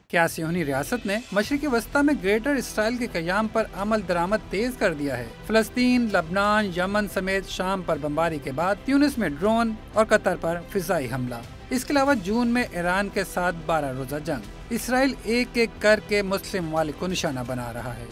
क्या सियोनी रियासत ने मशरिकी वस्ता में ग्रेटर इसराइल के क़याम पर अमल दरामद तेज कर दिया है। फ़लस्तीन, लबनान, यमन समेत शाम पर बमबारी के बाद ट्यूनिस में ड्रोन और कतर पर फिज़ाई हमला। इसके अलावा जून में ईरान के साथ 12 रोज़ा जंग। इसराइल एक एक करके मुस्लिम ममालिक को निशाना बना रहा है,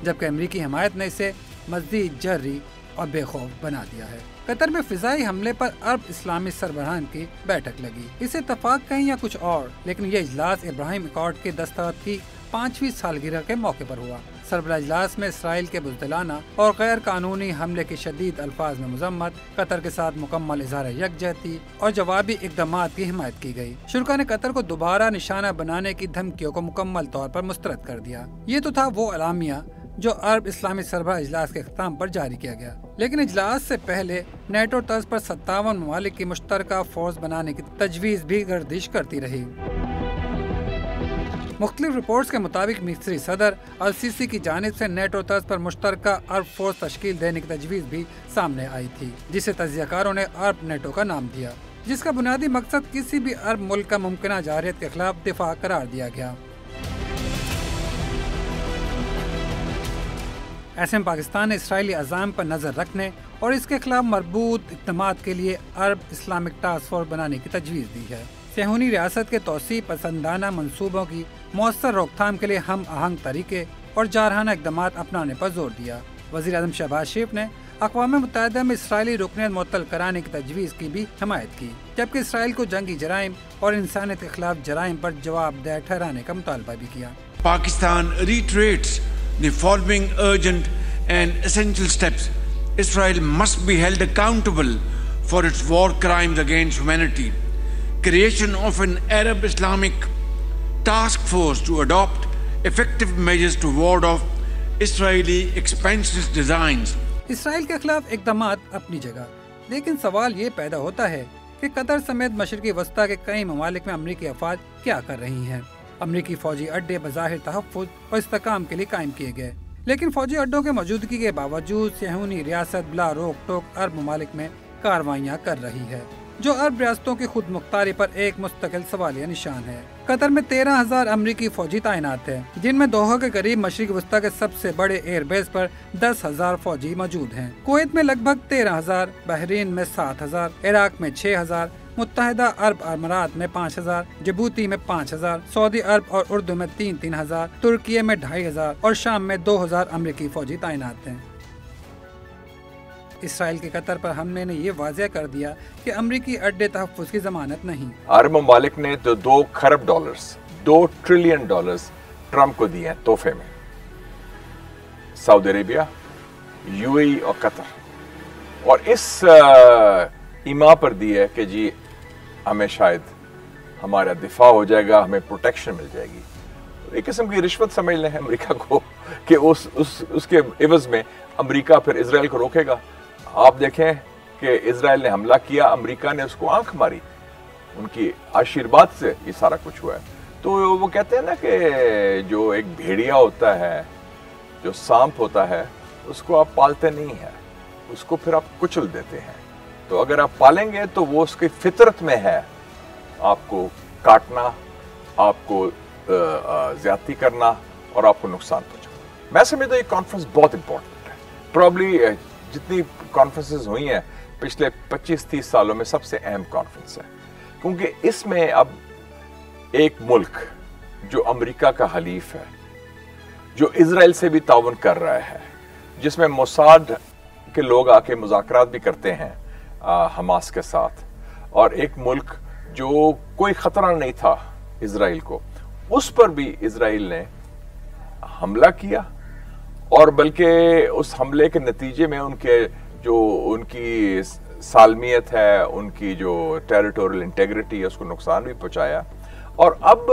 जबकि अमरीकी हिमायत ने इसे मज़ीद जर्री और बेखौफ बना दिया है। कतर में फिजाई हमले पर अरब इस्लामी सरबराहान की बैठक लगी। इसे इत्तफाक कहीं या कुछ और, लेकिन ये इजलास इब्राहिम अकॉर्ड के दस्तखत की 5वीं सालगिरह के मौके पर हुआ। सरबराह इजलास में इसराइल के बुज़दिलाना और गैर कानूनी हमले की शदीद अल्फाज में मजम्मत, कतर के साथ मुकम्मल इज़हार यकजहती और जवाबी इक़दामात की हिमायत की गई। शुरा ने कतर को दोबारा निशाना बनाने की धमकियों को मुकम्मल तौर पर मुस्तरद कर दिया। ये तो था वो अलामिया जो अरब इस्लामी सरबराह इजलास के अख्ताम पर जारी किया गया, लेकिन इजलास से पहले नेटो तर्ज पर 57 ममालिक की मुश्तरका फोर्स बनाने की तजवीज़ भी गर्दिश करती रही। मुख्तलिफ रिपोर्ट्स के मुताबिक मिस्री सदर अल-सीसी की जानिब से नेटो तर्ज पर मुश्तरका अरब फोर्स तश्कील देने की तजवीज़ भी सामने आई थी, जिसे तज्ज़ियाकारों ने अरब नेटो का नाम दिया, जिसका बुनियादी मकसद किसी भी अरब मुल्क का मुमकिन जारहियत के खिलाफ दिफा करार दिया गया। ऐसे में पाकिस्तान ने इसराइली अज़ाम पर नज़र रखने और इसके खिलाफ मरबूत इक़दामात के लिए अरब इस्लामिक टास्क फोर्स बनाने की तजवीज़ दी है। सियोनी रियासत के तौसी पसंदाना मनसूबों की मौसर रोकथाम के लिए हम आहंग तरीके और जारहाना इक़दामात अपनाने पर जोर दिया। वज़ीर आज़म शहबाज शरीफ ने अक़वाम मुत्तहिदा में इसराइली रुकनियत मुअत्तल कराने की तजवीज़ की भी हिमायत की, जबकि इसराइल को जंगी जराइम और इंसानियत के खिलाफ जराइम पर जवाबदेह ठहराने का मुतालबा भी किया। Pakistan reiterates the following urgent and essential steps. Israel must be held accountable for its war crimes against humanity. Creation of an Arab Islamic task force to adopt effective measures to ward off Israeli expansionist designs. Israel के खिलाफ इक़दामात अपनी जगह, लेकिन सवाल ये पैदा होता है कि कतर समेत मशरिकी वस्ता के कई ममालिक में अमरीकी अफवाज क्या कर रही हैं। अमरीकी फौजी अड्डे बज़ाहिर तहफ़्फ़ुज़ और इस्तेहकाम के लिए कायम किए गए, लेकिन फौजी अड्डों के मौजूदगी के बावजूद सियोनी रियासत बिला रोक टोक अरब ममालिक में कार्रवाइयाँ कर रही है, जो अरब रियासतों की खुद मुख्तारी पर एक मुस्तकिल सवालिया निशान है। कतर में 13,000 अमरीकी फौजी तैनात है, जिनमें दोहा के करीब मशरिकी वस्ता के सबसे बड़े एयरबेस पर 10,000 फौजी मौजूद हैं। कुवैत में लगभग 13,000, बहरीन में 7,000, इराक में 6,000, मुत्तहिदा अरब अमारात में 5,000, जिबूती में 5,000, सऊदी अरब और उर्दू में 3,000, तुर्की में 2,500 और शाम में 2,000 अमरीकी फौजी तैनात हैं। इसराइल के कतर पर हमले ने ये वाज़ेह कर दिया कि अमरीकी अड्डे तहफ़्फ़ुज़ की जमानत नहीं। अरब ममालिक ने तो $2 खरब, $2 ट्रिलियन ट्रम्प को दिए हैं तोहफे में। सऊदी अरेबिया, यूएई और कतर, और इस ईमा पर दी है कि जी हमें शायद हमारा दिफा हो जाएगा, हमें प्रोटेक्शन मिल जाएगी। एक किस्म की रिश्वत समझ लें अमेरिका को कि उसके इवज़ में अमेरिका फिर इजराइल को रोकेगा। आप देखें कि इजराइल ने हमला किया, अमेरिका ने उसको आंख मारी, उनकी आशीर्वाद से ये सारा कुछ हुआ है। तो वो कहते हैं ना कि जो एक भेड़िया होता है, जो सांप होता है, उसको आप पालते नहीं हैं, उसको फिर आप कुचल देते हैं। तो अगर आप पालेंगे तो वो उसकी फितरत में है आपको काटना, आपको ज्यादती करना और आपको नुकसान पहुंचाना। मैं समझता हूँ ये कॉन्फ्रेंस बहुत इंपॉर्टेंट है। प्रॉब्ली जितनी कॉन्फ्रेंसेस हुई हैं पिछले 25-30 सालों में सबसे अहम कॉन्फ्रेंस है, क्योंकि इसमें अब एक मुल्क जो अमेरिका का हलीफ है, जो इजराइल से भी ताउन कर रहा है, जिसमें मोसाद के लोग आके मुज़ाकरात भी करते हैं हमास के साथ, और एक मुल्क जो कोई खतरा नहीं था इजराइल को, उस पर भी इजराइल ने हमला किया। और बल्कि उस हमले के नतीजे में उनकी सालमियत है, उनकी जो टेरिटोरियल इंटेग्रिटी है, उसको नुकसान भी पहुंचाया। और अब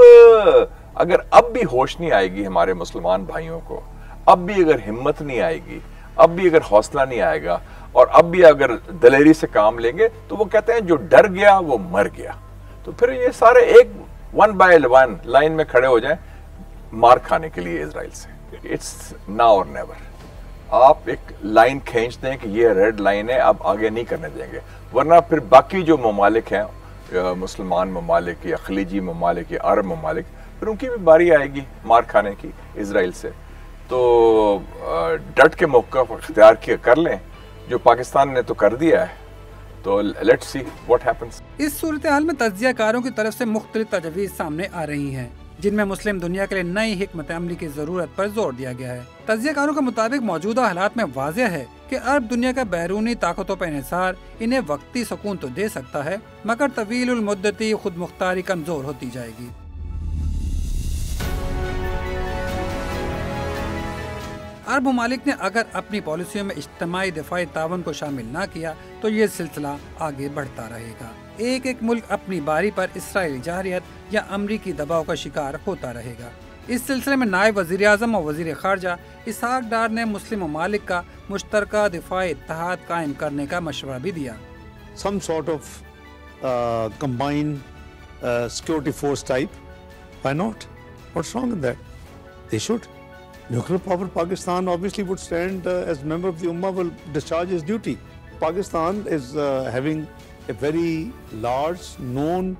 अगर अब भी होश नहीं आएगी हमारे मुसलमान भाइयों को, अब भी अगर हिम्मत नहीं आएगी, अब भी अगर हौसला नहीं आएगा, और अब भी अगर दलेरी से काम लेंगे, तो वो कहते हैं जो डर गया वो मर गया। तो फिर ये सारे एक 1 by 1 लाइन में खड़े हो जाएं मार खाने के लिए इजराइल से। इट्स नाउ और नेवर। आप एक लाइन खींच दें कि ये रेड लाइन है, अब आगे नहीं करने देंगे, वरना फिर बाकी जो ममालिक हैं मुसलमान ममालिक या खलीजी ममालिक या अरब ममालिक, फिर उनकी भी बारी आएगी मार खाने की इजराइल से। तो डट के मौक़िफ़ इख्तियार किया कर लें, जो पाकिस्तान ने तो कर दिया है, तो लेट्स सी व्हाट हैपेंस। इस सूरत हाल में तज्ज़ियाकारों की तरफ से मुख्तलिफ तजवीज़ सामने आ रही हैं, जिनमें मुस्लिम दुनिया के लिए नई हिकमत अमली की जरूरत पर जोर दिया गया है। तज्ज़ियाकारों के मुताबिक मौजूदा हालात में वाज़ेह है कि अरब दुनिया का बैरूनी ताकतों पर इन्हिसार इन्हें वक्ती सुकून तो दे सकता है, मगर तवीलुल मुद्दती खुद मुख्तारी कमजोर होती जाएगी। अरब ममालिक ने अगर अपनी पॉलिसियों में इज्तिमाई दिफाई तावन को शामिल न किया तो ये सिलसिला आगे बढ़ता रहेगा। एक एक मुल्क अपनी बारी पर इसराइली जाहरियत या अमरीकी दबाव का शिकार होता रहेगा। इस सिलसिले में नायब वज़ीर आज़म और वज़ीर ख़ारजा इसहाक डार ने मुस्लिम ममालिक का मुश्तरका दिफाई इत्तेहाद कायम करने का मशवरा भी दिया। Some sort of combined security force type. Why not? What's wrong in that? They should. Nuclear power Pakistan obviously would stand as member of the Ummah, will discharge his duty. Pakistan is having a very large, known,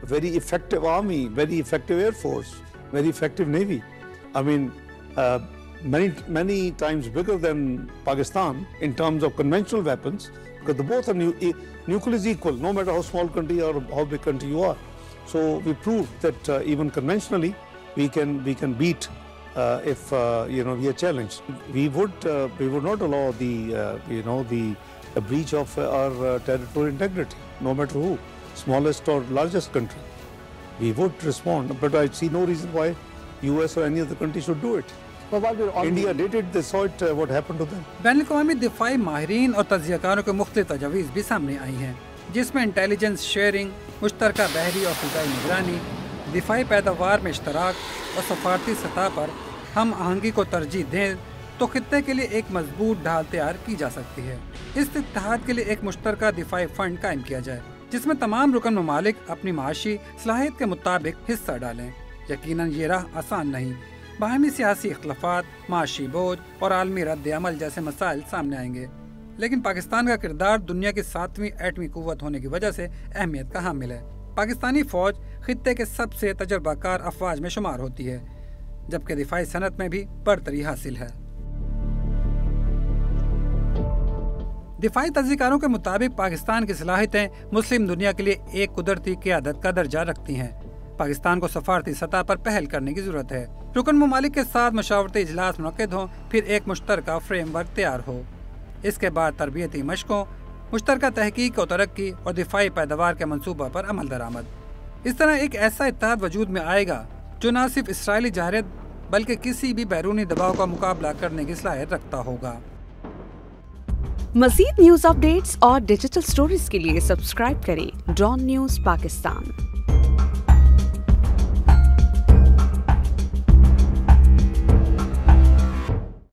very effective army, very effective air force, very effective navy. I mean, many times bigger than Pakistan in terms of conventional weapons, because the both are nuclear is equal, no matter how small country or how big country you are. So we proved that even conventionally we can beat. If we are challenged, we would not allow the breach of our territorial integrity, no matter who, smallest or largest country. We would respond, but I see no reason why US or any other country should do it. India did it, they saw it, what happened to them. बैनुल-अक़वामी दिफाई माहिरीन और तज्ज़ियाकारों के मुख्तलिफ तजावीज़ भी सामने आई हैं, जिसमें intelligence sharing, मुश्तरका बहरी और फ़िज़ाई निगरानी, दिफाई पैदावार में इश्तराक और सफारती सतह पर हम आहंगी को तरजीह दें तो खित्ते के लिए एक मजबूत ढाल तैयार की जा सकती है। इस इत्तेहाद के लिए एक मुश्तरका दिफाई फंड कायम किया जाए, जिसमें तमाम रुकन ममालिक अपनी माशी सलाहियत के मुताबिक हिस्सा डालें। यकीनन ये राह आसान नहीं, बाहमी सियासी इख्तलाफात, माशी बोझ और आलमी रद्द अमल जैसे मसाइल सामने आएंगे, लेकिन पाकिस्तान का किरदार दुनिया की 7वीं एटमी कुव्वत होने की वजह से अहमियत का हामिल है। पाकिस्तानी फौज खित्ते के सबसे तजर्बाकार अफवाज में शुमार होती है, जबकि दिफाई सनत में भी बरतरी हासिल है। दिफाई तज्ज़ियाकारों के मुताबिक पाकिस्तान की सलाहियतें मुस्लिम दुनिया के लिए एक कुदरती क़यादत का दर्जा रखती हैं। पाकिस्तान को सफारती सतह पर पहल करने की जरूरत है। रुकन ममालिक के साथ मशावरती इजलास मुनक्किद हों, फिर एक मुश्तरका फ्रेमवर्क तैयार हो। इसके बाद तरबियती मशकों, मुश्तरका तहकीक और तरक्की और दिफाई पैदावार के मंसूबा पर अमल दरामद। इस तरह एक ऐसा इत्तेहाद वजूद में आएगा जो न सिर्फ इसराइली जाहरियत बल्कि किसी भी बैरूनी दबाव का मुकाबला करने की सलाहियत रखता होगा। मज़ीद न्यूज़ अपडेट्स और डिजिटल स्टोरीज के लिए सब्सक्राइब करें डॉन न्यूज़ पाकिस्तान।